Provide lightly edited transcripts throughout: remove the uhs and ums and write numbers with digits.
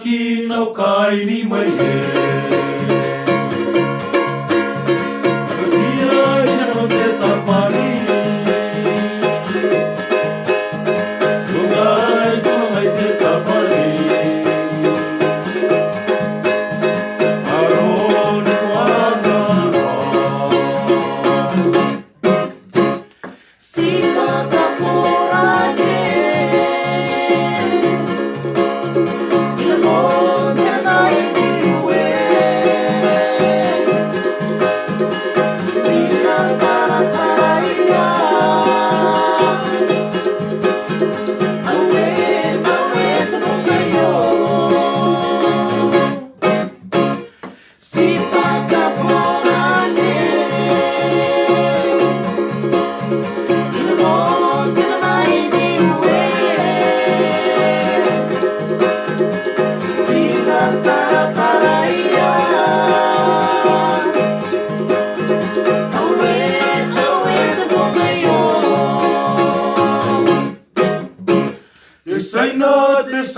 kinau kai ni mai e Kasia ina no te tapari Sungai te tapari Aroni kuana Sika kaporane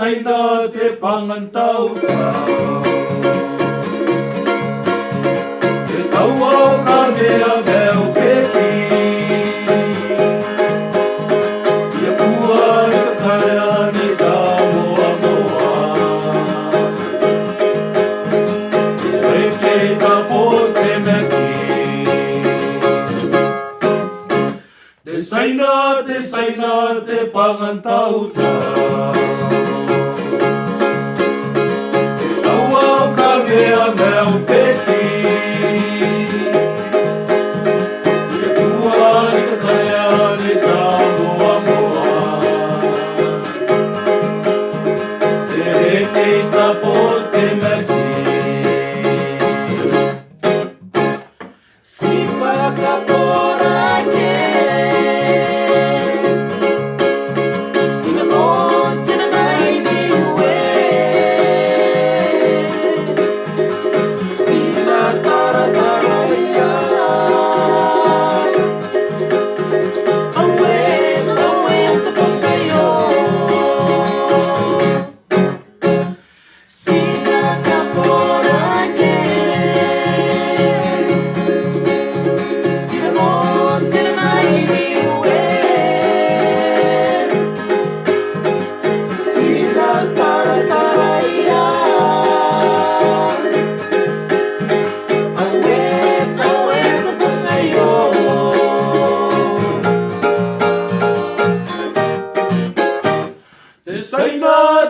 Saina te pangantau tau Te tau au ka mea meu peki Ia pua ni ka kaya ni sa moa moa Reke ka po te meki Te saina te pangantau tau Mea meu peki Ia tua ni ka kaya ni sa moa moa Te reke ka po te meki Sipa kaporane Ina mo tina mai ni ue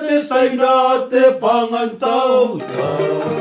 Te saina te pangantau tau